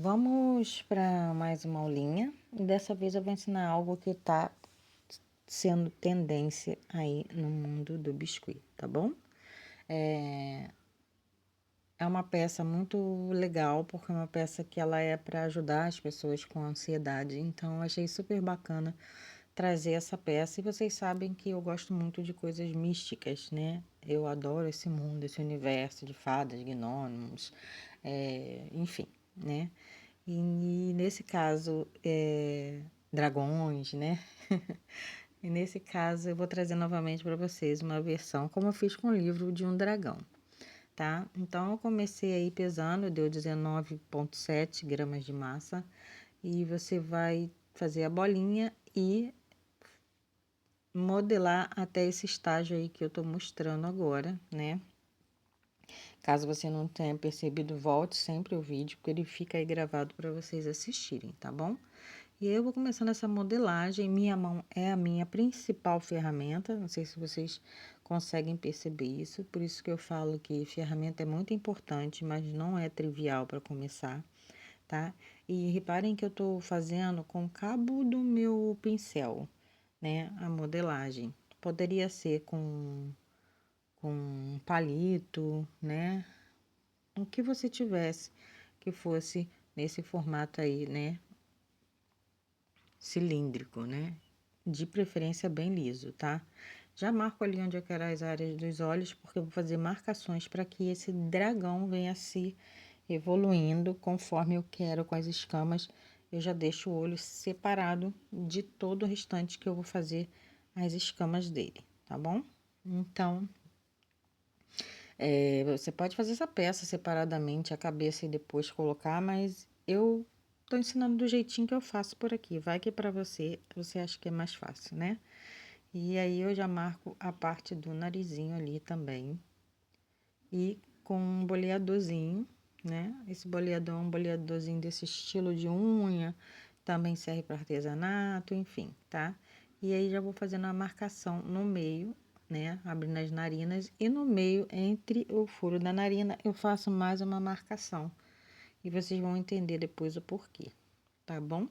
Vamos para mais uma aulinha. E dessa vez eu vou ensinar algo que está sendo tendência aí no mundo do biscuit, tá bom? É uma peça muito legal, porque é uma peça que ela é para ajudar as pessoas com ansiedade. Então, eu achei super bacana trazer essa peça. E vocês sabem que eu gosto muito de coisas místicas, né? Eu adoro esse mundo, esse universo de fadas, gnomos, enfim, né? E nesse caso, dragões, né? E nesse caso, eu vou trazer novamente para vocês uma versão como eu fiz com o livro de um dragão, tá? Então, eu comecei aí pesando, deu 19,7 gramas de massa. E você vai fazer a bolinha e modelar até esse estágio aí que eu tô mostrando agora, né? Caso você não tenha percebido, volte sempre o vídeo, porque ele fica aí gravado para vocês assistirem, tá bom? E eu vou começando essa modelagem. Minha mão é a minha principal ferramenta. Não sei se vocês conseguem perceber isso. Por isso que eu falo que ferramenta é muito importante, mas não é trivial para começar, tá? E reparem que eu tô fazendo com o cabo do meu pincel, né? A modelagem. Poderia ser com um palito, né? O que você tivesse que fosse nesse formato aí, né? Cilíndrico, né? De preferência bem liso, tá? Já marco ali onde eu quero as áreas dos olhos, porque eu vou fazer marcações para que esse dragão venha se evoluindo conforme eu quero com as escamas. Eu já deixo o olho separado de todo o restante que eu vou fazer as escamas dele, tá bom? Então, você pode fazer essa peça separadamente, a cabeça e depois colocar, mas eu tô ensinando do jeitinho que eu faço por aqui. Vai que para você, você acha que é mais fácil, né? E aí eu já marco a parte do narizinho ali também. E com um boleadorzinho, né? Esse boleador é um boleadorzinho desse estilo de unha, também serve para artesanato, enfim, tá? E aí já vou fazendo a marcação no meio, né? Abrindo as narinas e no meio, entre o furo da narina, eu faço mais uma marcação. E vocês vão entender depois o porquê, tá bom?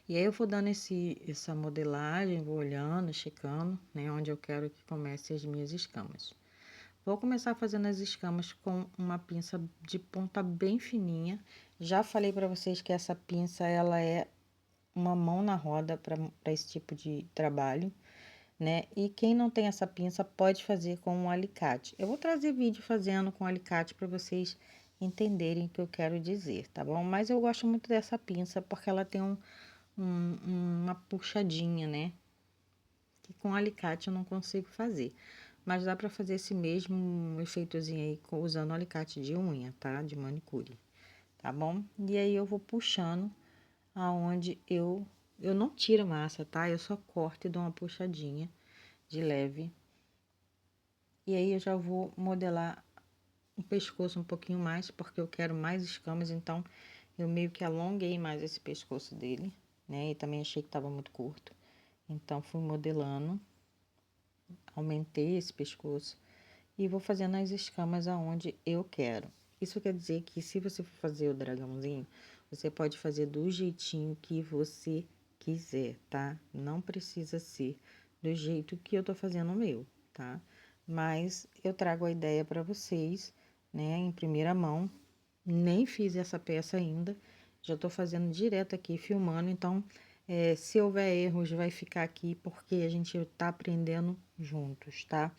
E aí eu vou dando essa modelagem, vou olhando, checando, né? Onde eu quero que comece as minhas escamas. Vou começar fazendo as escamas com uma pinça de ponta bem fininha. Já falei para vocês que essa pinça, ela é uma mão na roda para esse tipo de trabalho, né? E quem não tem essa pinça pode fazer com um alicate. Eu vou trazer vídeo fazendo com alicate para vocês entenderem o que eu quero dizer, tá bom? Mas eu gosto muito dessa pinça porque ela tem uma puxadinha, né? Que com alicate eu não consigo fazer. Mas dá para fazer esse mesmo efeitozinho aí usando alicate de unha, tá? De manicure, tá bom? E aí eu vou puxando aonde eu não tiro massa, tá? Eu só corto e dou uma puxadinha de leve. E aí eu já vou modelar o pescoço um pouquinho mais, porque eu quero mais escamas, então eu meio que alonguei mais esse pescoço dele, né? E também achei que tava muito curto. Então fui modelando, aumentei esse pescoço e vou fazendo as escamas aonde eu quero. Isso quer dizer que se você for fazer o dragãozinho, você pode fazer do jeitinho que você quiser, tá? Não precisa ser do jeito que eu tô fazendo o meu, tá? Mas eu trago a ideia para vocês, né, em primeira mão. Nem fiz essa peça ainda, já tô fazendo direto aqui, filmando, então se houver erros, vai ficar aqui porque a gente tá aprendendo juntos, tá?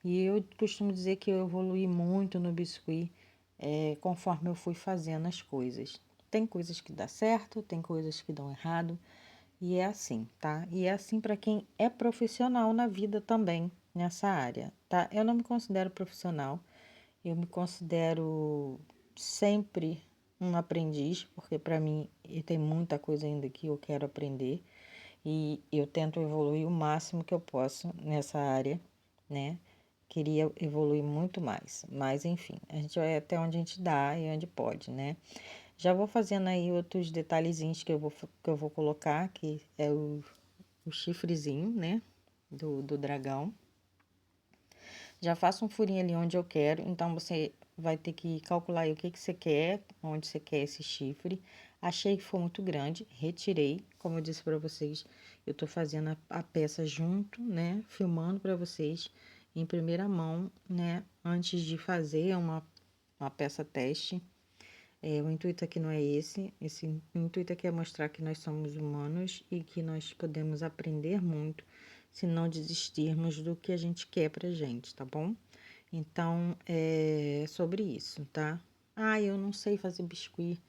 E eu costumo dizer que eu evolui muito no biscuit, conforme eu fui fazendo as coisas. Tem coisas que dá certo, tem coisas que dão errado, e é assim, tá? E é assim para quem é profissional na vida também, nessa área, tá? Eu não me considero profissional, eu me considero sempre um aprendiz, porque para mim tem muita coisa ainda que eu quero aprender e eu tento evoluir o máximo que eu posso nessa área, né? Queria evoluir muito mais, mas enfim, a gente vai até onde a gente dá e onde pode, né? Já vou fazendo aí outros detalhezinhos que eu vou colocar, que é o chifrezinho, né? Do dragão. Já faço um furinho ali onde eu quero, então você vai ter que calcular aí o que você quer, onde você quer esse chifre. Achei que foi muito grande, retirei. Como eu disse para vocês, eu tô fazendo a peça junto, né? Filmando para vocês em primeira mão, né? Antes de fazer uma peça teste. O intuito aqui não é esse. O intuito aqui é mostrar que nós somos humanos e que nós podemos aprender muito se não desistirmos do que a gente quer pra gente, tá bom? Então, é sobre isso, tá? Ah, eu não sei fazer biscuit,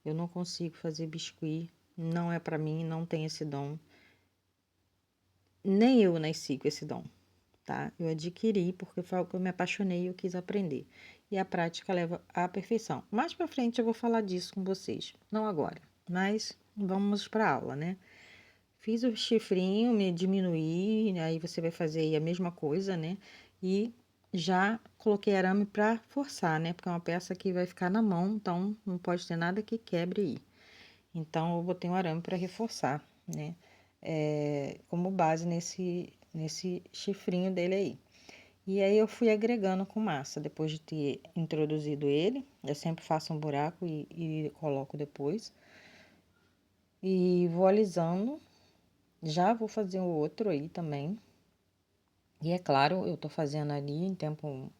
eu não consigo fazer biscuit, não é pra mim, não tem esse dom. Nem eu nasci com esse dom, tá? Eu adquiri porque foi algo que eu me apaixonei e eu quis aprender. E a prática leva à perfeição. Mais pra frente eu vou falar disso com vocês, não agora, mas vamos pra aula, né? Fiz o chifrinho, me diminuí, aí você vai fazer aí a mesma coisa, né? E já coloquei arame pra forçar, né? Porque é uma peça que vai ficar na mão, então não pode ter nada que quebre aí. Então eu botei um arame para reforçar, né? Como base nesse chifrinho dele aí. E aí eu fui agregando com massa, depois de ter introduzido ele, eu sempre faço um buraco e coloco depois. E vou alisando, já vou fazer o outro aí também. E é claro, eu tô fazendo ali em tempo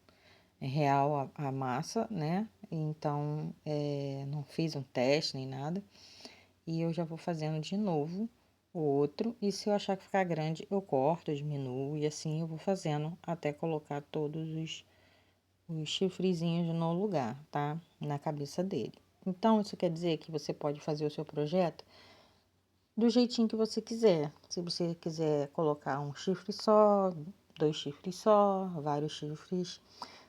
real a massa, né? Então, não fiz um teste nem nada. E eu já vou fazendo de novo o outro. E se eu achar que ficar grande, eu corto, diminuo. E assim eu vou fazendo até colocar todos os chifrezinhos no lugar, tá? Na cabeça dele. Então, isso quer dizer que você pode fazer o seu projeto do jeitinho que você quiser. Se você quiser colocar um chifre só, dois chifres só, vários chifres.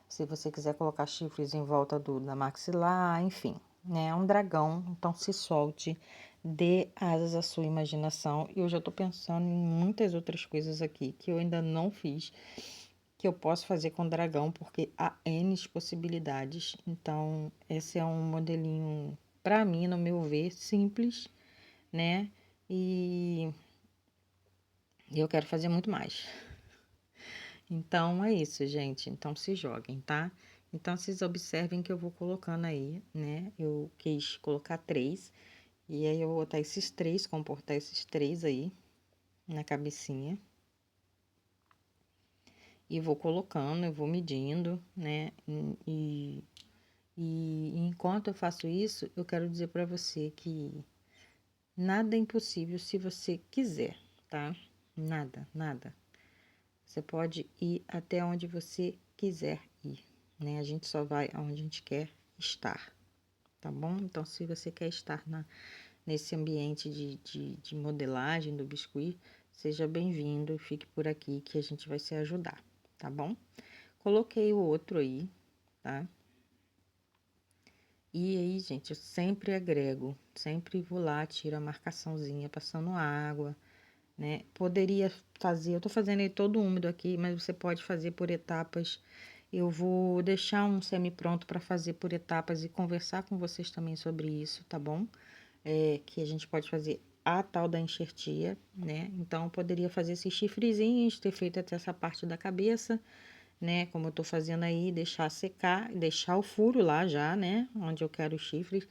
Se você quiser colocar chifres em volta da maxilar, enfim, né? É um dragão, então se solte, dê asas à sua imaginação. E eu já tô pensando em muitas outras coisas aqui que eu ainda não fiz, que eu posso fazer com dragão, porque há N possibilidades. Então, esse é um modelinho, para mim, no meu ver, simples, né? E eu quero fazer muito mais. Então, é isso, gente. Então, se joguem, tá? Então, vocês observem que eu vou colocando aí, né? Eu quis colocar 3. E aí, eu vou botar esses 3, comportar esses 3 aí na cabecinha. E vou colocando, eu vou medindo, né? E enquanto eu faço isso, eu quero dizer para você que nada é impossível se você quiser, tá? Nada, nada. Você pode ir até onde você quiser ir, né? A gente só vai aonde a gente quer estar, tá bom? Então, se você quer estar nesse ambiente de modelagem do biscuit, seja bem-vindo, fique por aqui que a gente vai se ajudar, tá bom? Coloquei o outro aí, tá? E aí, gente, eu sempre agrego, sempre vou lá, tiro a marcaçãozinha, passando água, né? Poderia fazer, eu tô fazendo ele todo úmido aqui, mas você pode fazer por etapas. Eu vou deixar um semi-pronto para fazer por etapas e conversar com vocês também sobre isso, tá bom? Que a gente pode fazer a tal da enxertia, né? Então, eu poderia fazer esses chifrezinhos, ter feito até essa parte da cabeça, né? Como eu tô fazendo aí, deixar secar, deixar o furo lá já, né? Onde eu quero os chifres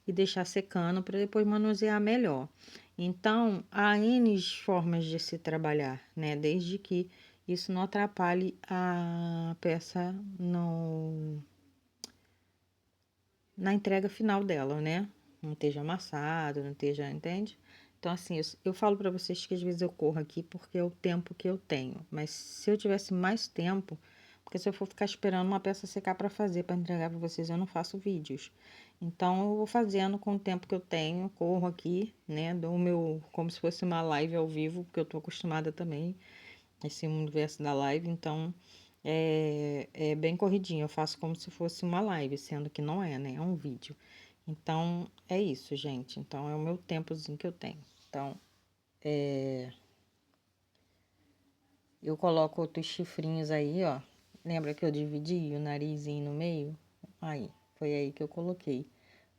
e deixar secando para depois manusear melhor. Então, há N formas de se trabalhar, né? Desde que isso não atrapalhe a peça na entrega final dela, né? Não esteja amassado, não esteja, entende? Então, assim, eu falo para vocês que às vezes eu corro aqui porque é o tempo que eu tenho. Mas se eu tivesse mais tempo, porque se eu for ficar esperando uma peça secar para fazer, para entregar para vocês, eu não faço vídeos. Então, eu vou fazendo com o tempo que eu tenho, corro aqui, né? Dou o meu, como se fosse uma live ao vivo, porque eu tô acostumada também, esse universo da live. Então, é bem corridinho. Eu faço como se fosse uma live, sendo que não é, né? É um vídeo. Então, é isso, gente. Então, é o meu tempozinho que eu tenho. Então, eu coloco outros chifrinhos aí, ó. Lembra que eu dividi o narizinho no meio? Aí, foi aí que eu coloquei.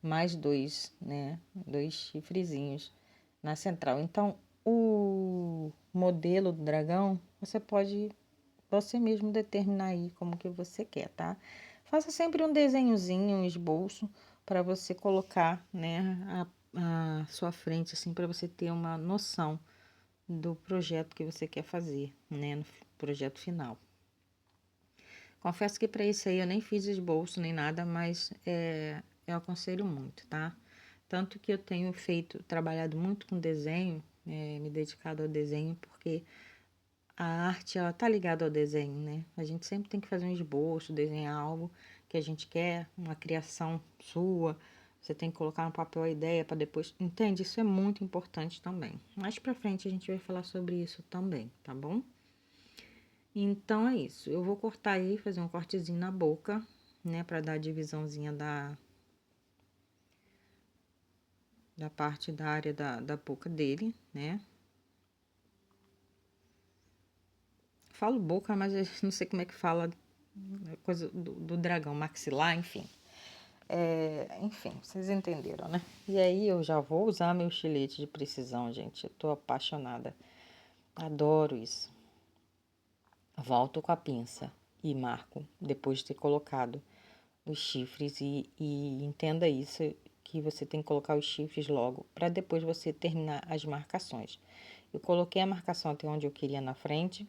Mais dois, né? Dois chifrezinhos na central. Então, o modelo do dragão, você pode você mesmo determinar aí como que você quer, tá? faça sempre um desenhozinho, um esboço, para você colocar, né, a sua frente, assim, para você ter uma noção do projeto que você quer fazer, né, no projeto final. Confesso que para isso aí eu nem fiz esboço nem nada, mas eu aconselho muito, tá? Tanto que eu tenho trabalhado muito com desenho, me dedicado ao desenho, porque a arte, ela tá ligada ao desenho, né? A gente sempre tem que fazer um esboço, desenhar algo que a gente quer, uma criação sua. Você tem que colocar no papel a ideia para depois... Entende? Isso é muito importante também. Mais pra frente a gente vai falar sobre isso também, tá bom? Então é isso. Eu vou cortar aí, fazer um cortezinho na boca, né? Pra dar a divisãozinha da parte da área da boca dele, né? Falo boca, mas eu não sei como é que fala, coisa do dragão, maxilar, enfim. Enfim, vocês entenderam, né? E aí eu já vou usar meu estilete de precisão, gente. Eu tô apaixonada. Adoro isso. Volto com a pinça e marco, depois de ter colocado os chifres. E entenda isso, que você tem que colocar os chifres logo, para depois você terminar as marcações. Eu coloquei a marcação até onde eu queria na frente,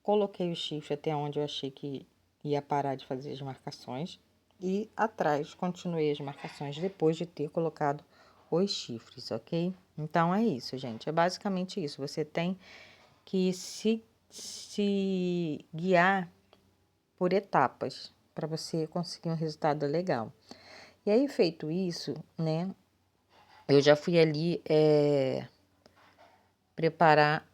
coloquei o chifre até onde eu achei que ia parar de fazer as marcações. E atrás continuei as marcações depois de ter colocado os chifres, ok? Então é isso, gente. É basicamente isso. Você tem que se guiar por etapas para você conseguir um resultado legal. E aí, feito isso, né? Eu já fui ali preparar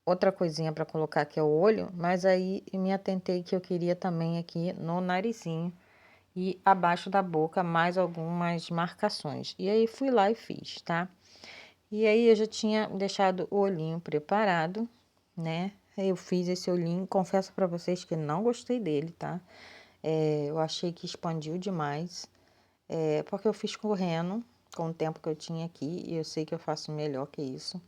outra coisinha para colocar, que é o olho, mas aí me atentei que eu queria também aqui no narizinho e abaixo da boca mais algumas marcações. E aí fui lá e fiz, tá? E aí eu já tinha deixado o olhinho preparado, né? Eu fiz esse olhinho, confesso para vocês que não gostei dele, tá? Eu achei que expandiu demais, porque eu fiz correndo com o tempo que eu tinha aqui e eu sei que eu faço melhor que isso.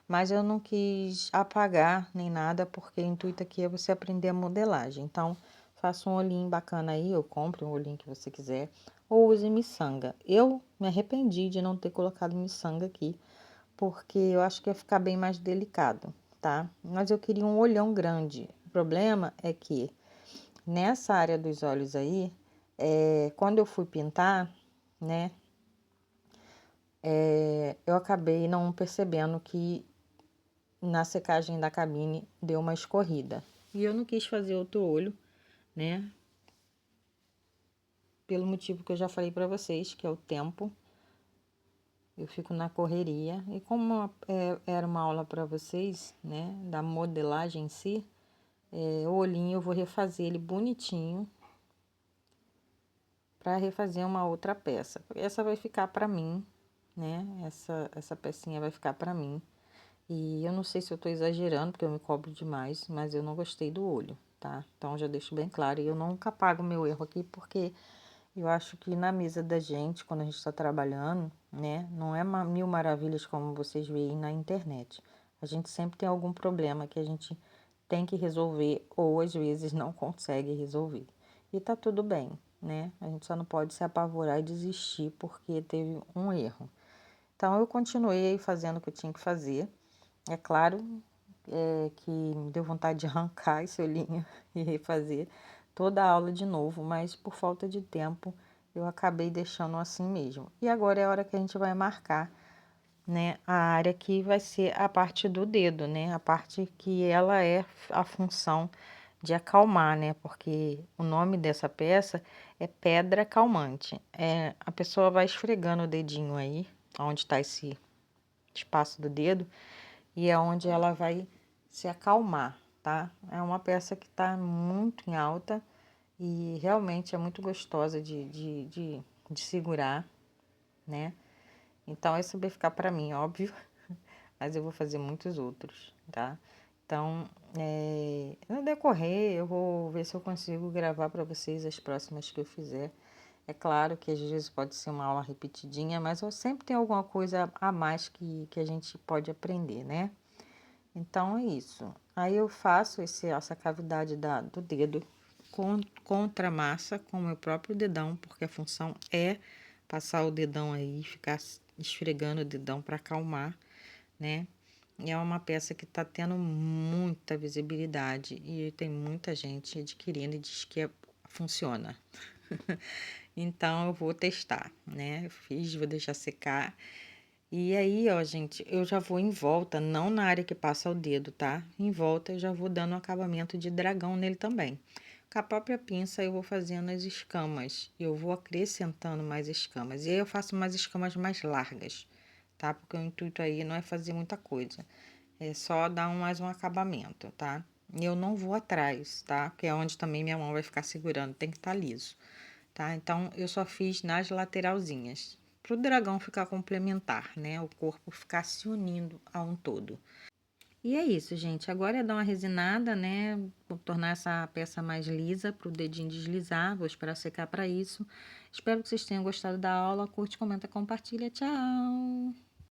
Mas eu não quis apagar nem nada, porque o intuito aqui é você aprender a modelagem. Então, faça um olhinho bacana aí, ou compre um olhinho que você quiser, ou use miçanga. Eu me arrependi de não ter colocado miçanga aqui, porque eu acho que ia ficar bem mais delicado, tá? Mas eu queria um olhão grande. O problema é que nessa área dos olhos aí, quando eu fui pintar, né, eu acabei não percebendo que na secagem da cabine deu uma escorrida. E eu não quis fazer outro olho, né? Pelo motivo que eu já falei para vocês, que é o tempo. Eu fico na correria. E como era uma aula para vocês, né? Da modelagem em si, o olhinho eu vou refazer ele bonitinho para refazer uma outra peça. Essa vai ficar para mim, né? Essa pecinha vai ficar para mim. E eu não sei se eu tô exagerando, porque eu me cobro demais, mas eu não gostei do olho, tá? Então já deixo bem claro. E eu nunca apago meu erro aqui, porque eu acho que na mesa da gente, quando a gente está trabalhando, né? Não é mil maravilhas como vocês veem na internet. A gente sempre tem algum problema que a gente tem que resolver, ou às vezes não consegue resolver. E tá tudo bem, né? A gente só não pode se apavorar e desistir porque teve um erro. Então eu continuei fazendo o que eu tinha que fazer. É claro, que me deu vontade de arrancar esse olhinho e refazer toda a aula de novo, mas por falta de tempo eu acabei deixando assim mesmo. E agora é a hora que a gente vai marcar, né, a área que vai ser a parte do dedo, né, a parte que ela é a função de acalmar, né, porque o nome dessa peça é pedra calmante. A pessoa vai esfregando o dedinho aí, onde está esse espaço do dedo, e é onde ela vai se acalmar, tá? É uma peça que tá muito em alta e realmente é muito gostosa de segurar, né? Então, esse vai ficar para mim, óbvio, mas eu vou fazer muitos outros, tá? Então, no decorrer, eu vou ver se eu consigo gravar para vocês as próximas que eu fizer. É claro que às vezes pode ser uma aula repetidinha, mas eu sempre tem alguma coisa a mais que a gente pode aprender, né? Então é isso. Aí eu faço essa cavidade do dedo contra a massa com o meu próprio dedão, porque a função é passar o dedão aí, ficar esfregando o dedão para acalmar, né? E é uma peça que está tendo muita visibilidade e tem muita gente adquirindo e diz que funciona. Então eu vou testar, né? Eu fiz, vou deixar secar. E aí, ó, gente, eu já vou em volta, não na área que passa o dedo, tá? Em volta eu já vou dando um acabamento de dragão nele também. Com a própria pinça eu vou fazendo as escamas, eu vou acrescentando mais escamas. E aí eu faço umas escamas mais largas, tá? Porque o intuito aí não é fazer muita coisa, é só dar mais um acabamento, tá? E eu não vou atrás, tá? Porque é onde também minha mão vai ficar segurando, tem que estar liso, tá? Então eu só fiz nas lateralzinhas, para o dragão ficar complementar, né? O corpo ficar se unindo a um todo. E é isso, gente. Agora é dar uma resinada, né? Vou tornar essa peça mais lisa para o dedinho deslizar. Vou esperar secar para isso. Espero que vocês tenham gostado da aula. Curte, comenta, compartilha. Tchau!